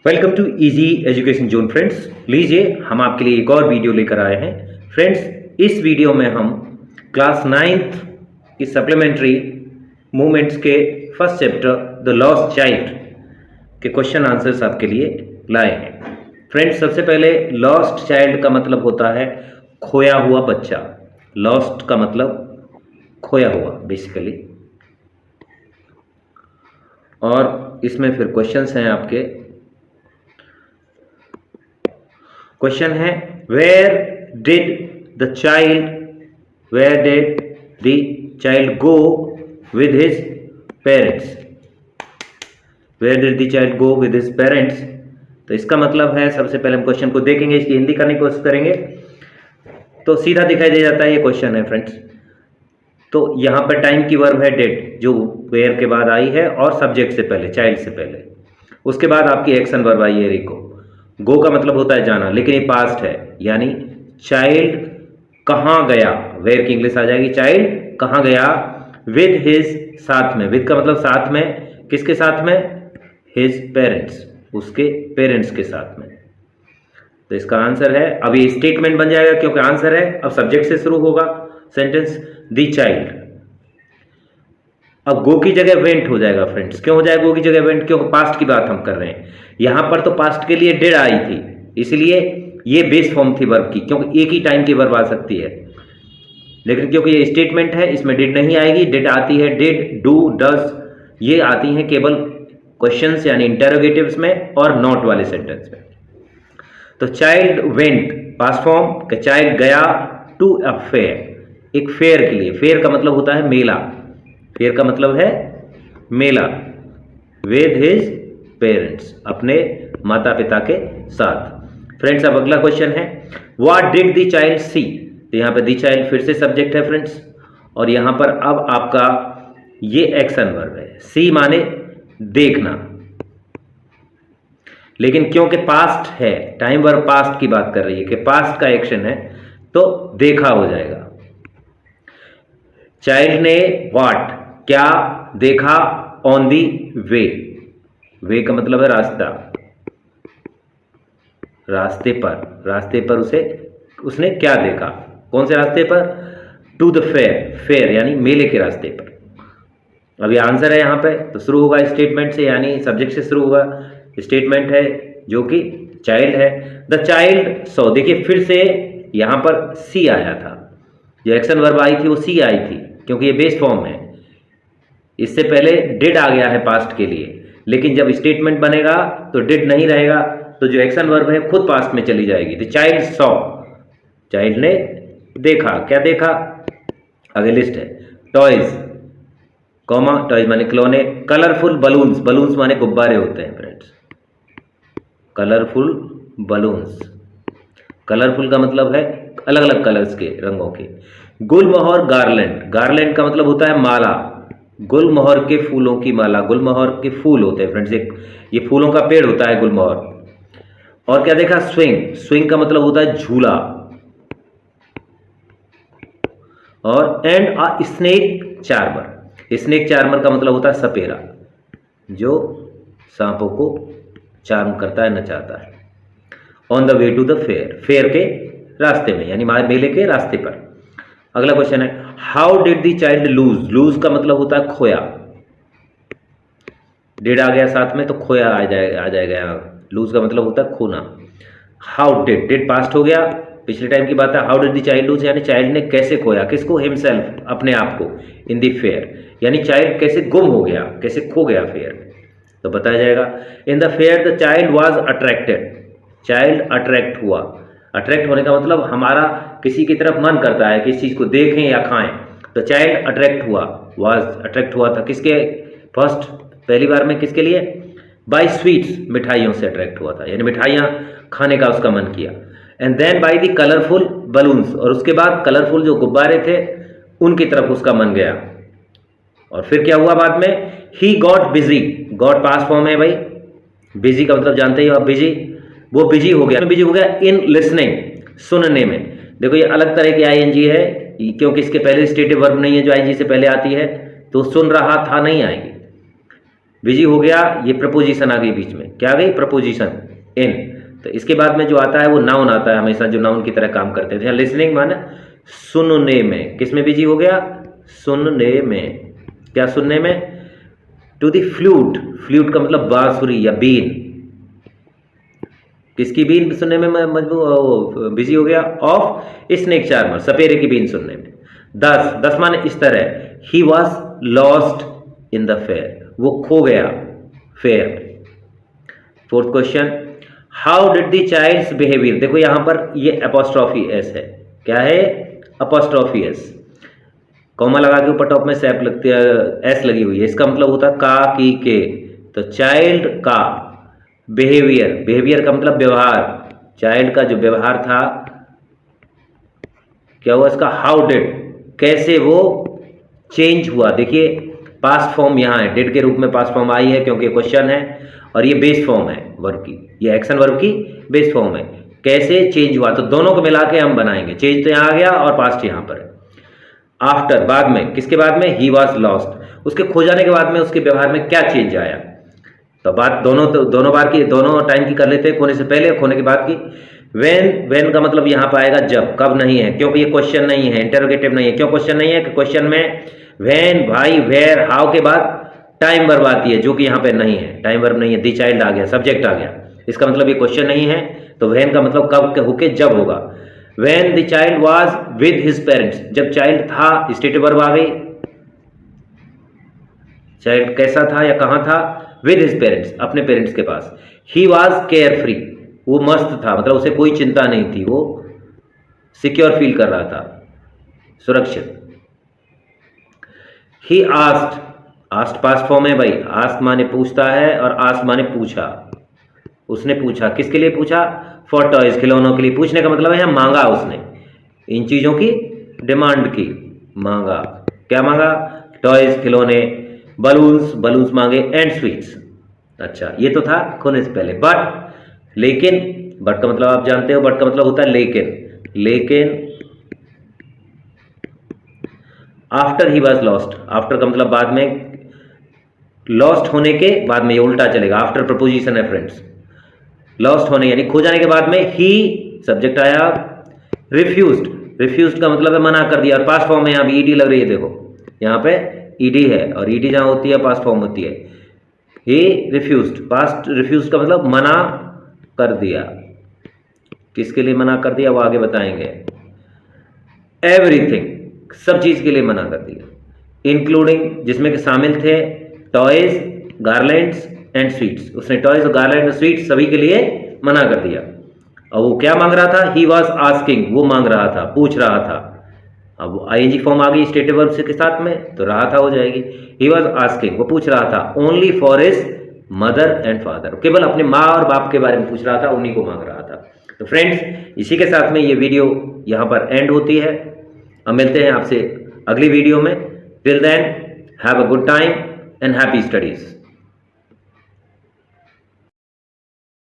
Welcome to easy education zone friends. लीजिए हम आपके लिए एक और वीडियो लेकर आए हैं फ्रेंड्स। इस वीडियो में हम क्लास 9th की सप्लीमेंट्री मूवमेंट्स के first chapter the lost child के क्वेश्चन आंसर्स आपके लिए लाए हैं। फ्रेंड्स, सबसे पहले लॉस्ट चाइल्ड का मतलब होता है खोया हुआ बच्चा। लॉस्ट का मतलब खोया हुआ बेसिकली। और इसमें फिर क्वेश्चंस हैं आपके। क्वेश्चन है where did the child go with his parents. Where did the child go with his parents. तो इसका मतलब है, सबसे पहले हम क्वेश्चन को देखेंगे, इसकी हिंदी करने की कोशिश करेंगे तो सीधा दिखाई दे जाता है ये क्वेश्चन है फ्रेंड्स। तो यहाँ पर टाइम की वर्ब है डिड, जो वेयर के बाद आई है और सब्जेक्ट से पहले, चाइल्ड से पहले। उसके बाद आपकी एक्शन वर्ब आई है रिको। गो का मतलब होता है जाना, लेकिन ये पास्ट है, यानी चाइल्ड कहाँ गया। वेयर की इंग्लिश आ जाएगी चाइल्ड कहाँ गया विद हिज, साथ में। विद का मतलब साथ में, किसके साथ में? हिज पेरेंट्स, उसके पेरेंट्स के साथ में। तो इसका आंसर है, अब ये स्टेटमेंट बन जाएगा क्योंकि आंसर है, अब सब्जेक्ट से शुरू होगा सेंटेंस, द चाइल्ड। अब गो की जगह वेंट हो जाएगा फ्रेंड्स। क्यों हो जाएगा गो की जगह वेंट? क्योंकि पास्ट की बात हम कर रहे हैं। यहां पर तो पास्ट के लिए डिड आई थी, इसलिए ये बेस फॉर्म थी वर्ब की, क्योंकि एक ही टाइम की वर्ब आ सकती है। लेकिन क्योंकि ये स्टेटमेंट है, इसमें डिड नहीं आएगी। डिड आती है डिड, डू, डज, ये आती हैं केवल क्वेश्चंस यानी इंटेरोगेटिव्स में और नॉट वाले सेंटेंस में। तो चाइल्ड वेंट पास्ट फॉर्म, कि चाइल्ड गया टू अ फेयर, एक फेयर के लिए। फेयर का मतलब होता है मेला। फेयर का मतलब है मेला। विद हिज पेरेंट्स, अपने माता पिता के साथ। फ्रेंड्स, अब अगला क्वेश्चन है व्हाट डिड द चाइल्ड सी। तो यहाँ पे द चाइल्ड फिर से सब्जेक्ट है फ्रेंड्स, और यहाँ पर अब आपका ये एक्शन वर्ब है। सी माने देखना, लेकिन क्योंकि पास्ट है, टाइम वर्ब पास्ट की बात कर रही है कि पास्ट का एक्शन है, तो देखा हो जाएगा। चाइल्ड ने व्हाट, क्या देखा, ऑन दी वे। वे का मतलब है रास्ता, रास्ते पर। रास्ते पर उसने क्या देखा, कौन से रास्ते पर? टू द फेयर, फेयर यानी मेले के रास्ते पर। अब ये आंसर है यहाँ पे, तो शुरू होगा स्टेटमेंट से, यानी सब्जेक्ट से शुरू होगा। स्टेटमेंट है जो कि चाइल्ड है। द चाइल्ड सो, देखिए फिर से यहाँ पर सी आया था। जो एक्शन वर्ब आई थी वो सी आई थी, क्योंकि ये बेस फॉर्म है। इससे पहले डिड आ गया है पास्ट के लिए, लेकिन जब स्टेटमेंट बनेगा तो डिड नहीं रहेगा, तो जो एक्शन वर्ब है खुद पास्ट में चली जाएगी। द चाइल्ड सॉ, चाइल्ड ने देखा। क्या देखा? आगे लिस्ट है टॉयज, कॉमा, टॉयज माने खिलौने। कलरफुल बलून्स, बलून्स माने गुब्बारे होते हैं फ्रेंड्स। कलरफुल बलून्स, कलरफुल का मतलब है अलग अलग कलर्स के, रंगों के। गुलमोहर गार्लैंड, गार्लैंड का मतलब होता है माला। गुलमोहर के फूलों की माला, गुलमोहर के फूल होते हैं फ्रेंड्स, एक ये फूलों का पेड़ होता है गुलमोहर। और क्या देखा? स्विंग, स्विंग का मतलब होता है झूला। और and a snake charmer, snake charmer का मतलब होता है सपेरा, जो सांपों को चार्म करता है, नचाता है। On the way to the fair, fair के रास्ते में, यानी मेले के रास्ते पर। अगला क्वेश्चन है how did the child lose. Lose का मतलब होता है खोया। डिड आ गया साथ में तो खोया आ जाएगा। लूज का मतलब होता है खोना। हाउ डिड, डिड पास्ट हो गया, पिछले टाइम की बात है। How did the child lose, यानी चाइल्ड ने कैसे खोया, किसको? हिमसेल्फ, अपने आप को। इन द फेयर, यानी चाइल्ड कैसे गुम हो गया, कैसे खो गया फेयर, तो बताया जाएगा। इन the fair the child was attracted, child attract हुआ। अट्रैक्ट होने का मतलब हमारा किसी की तरफ मन करता है, किसी चीज को देखें या खाएं, तो चाइल्ड अट्रैक्ट हुआ, वाज अट्रैक्ट हुआ था किसके? फर्स्ट, पहली बार में किसके लिए? बाय स्वीट्स, मिठाइयों से अट्रैक्ट हुआ था, यानी मिठाइयाँ खाने का उसका मन किया। And then by the colourful balloons, और उसके बाद कलरफुल जो गुब्बारे थे उनकी तरफ उसका मन गया। और फिर क्या हुआ बाद में? He got busy, got past form है भाई। बिजी का मतलब जानते ही हो आप, बिजी, वो बिजी हो गया। बिजी हो गया इन लिसनिंग, सुनने में। देखो ये अलग तरह की आईएनजी है, क्योंकि इसके पहले स्टेटिव वर्ब नहीं है जो आईएनजी से पहले आती है, तो सुन रहा था नहीं आएगी। बिजी हो गया, ये प्रपोजिशन आ गई बीच में, क्या आ गई? प्रपोजिशन इन। तो इसके बाद में जो आता है वो नाउन आता है हमेशा, जो नाउन की तरह काम करते हैं। लिसनिंग माने सुनने में, किस में बिजी हो गया? सुनने में। क्या सुनने में? टू द फ्लूट, फ्लूट का मतलब बांसुरी या बीन, किसकी बीन सुनने में बिजी हो गया? ऑफ स्नेक चार्मर, सपेरे की बीन सुनने में। 10 माने इस तरह, he was lost in the fair, वो खो गया fair. 4th question, how did the child's behaviour, देखो यहां पर ये अपॉस्ट्रॉफी एस है, क्या है? अपॉस्ट्रॉफी एस, कॉमा लगा के ऊपर टॉप में सैप लगती है, एस लगी हुई है, इसका मतलब होता है का, की, के। तो चाइल्ड का बिहेवियर, बिहेवियर का मतलब व्यवहार, चाइल्ड का जो व्यवहार था क्या हुआ इसका? हाउ डिड, कैसे वो चेंज हुआ। देखिए पास्ट फॉर्म यहाँ है, डिड के रूप में पास्ट फॉर्म आई है क्योंकि क्वेश्चन है, और ये बेस फॉर्म है वर्ब की, ये एक्शन वर्ब की बेस फॉर्म है। कैसे चेंज हुआ, तो दोनों को मिला के हम बनाएंगे, चेंज तो यहाँ आ गया और पास्ट यहाँ पर है। आफ्टर, बाद में, किसके बाद में? ही वॉज लॉस्ट, उसके खो जाने के बाद में उसके व्यवहार में क्या चेंज आया। तो बात दोनों बार की, दोनों टाइम की कर लेते हैं, खोने से पहले खोने के बाद की। वेन का मतलब यहाँ पर आएगा जब, कब नहीं है क्योंकि ये क्वेश्चन नहीं है, इंटरोगेटिव नहीं है। क्यों क्वेश्चन नहीं है? कि क्वेश्चन में वेन, भाई, वेयर, हाउ के बाद टाइम वर्ब आती है, जो कि यहाँ पे नहीं है, टाइम वर्ब नहीं है, दी चाइल्ड आ गया, सब्जेक्ट आ गया, इसका मतलब ये क्वेश्चन नहीं है। तो वेन का मतलब कब होके जब होगा। When the child was with his parents, जब चाइल्ड था, स्टेटिव वर्ब आ गई, चाइल्ड कैसा था या कहाँ था? विद हिज पेरेंट्स, अपने पेरेंट्स के पास। ही वॉज केयर फ्री, वो मस्त था, मतलब उसे कोई चिंता नहीं थी, वो सिक्योर फील कर रहा था, सुरक्षित। He asked, asked past form है भाई, आस्क माने पूछता है और आस्क माने पूछा, उसने पूछा, किसके लिए पूछा? फॉर टॉयज, खिलौनों के लिए। पूछने का मतलब है यहाँ मांगा, उसने इन चीजों की डिमांड की, मांगा, क्या मांगा? टॉयज, खिलौने, बलून्स मांगे, एंड स्वीट्स। अच्छा, ये तो था खोने से पहले। बट, लेकिन, बट का मतलब आप जानते हो, बट का मतलब होता है लेकिन after he was lost, after का मतलब बाद में, लॉस्ट होने के बाद में, ये उल्टा चलेगा, आफ्टर प्रपोजिशन है फ्रेंड्स। लॉस्ट होने यानी खो जाने के बाद में ही सब्जेक्ट आया, रिफ्यूज्ड का मतलब है मना कर दिया, और पास्ट फॉर्म में यहाँ भी ईडी लग रही है, देखो यहाँ पे ईडी है, और ईडी जहाँ होती है पास्ट फॉर्म होती है। ही रिफ्यूज्ड, पास्ट रिफ्यूज्ड का मतलब मना कर दिया, किसके लिए मना कर दिया वो आगे बताएंगे। एवरीथिंग, सब चीज के लिए मना कर दिया, इंक्लूडिंग, जिसमें कि शामिल थे टॉयज, गार्लैंड्स एंड स्वीट्स, उसने टॉयज, गार्लैंड और स्वीट्स सभी के लिए मना कर दिया। और वो क्या मांग रहा था? ही वॉज आस्किंग, वो मांग रहा था, पूछ रहा था। अब आईएनजी फॉर्म आ गई स्टेटिव वर्ब के साथ में, तो रहा था हो जाएगी। ही वॉज आस्किंग, वो पूछ रहा था, only for his mother and father, केवल अपने माँ और बाप के बारे में पूछ रहा था, उन्हीं को मांग रहा था। तो फ्रेंड्स, इसी के साथ में ये वीडियो यहाँ पर एंड होती है। अब मिलते हैं आपसे अगली वीडियो में। Till then, have a good time and happy studies.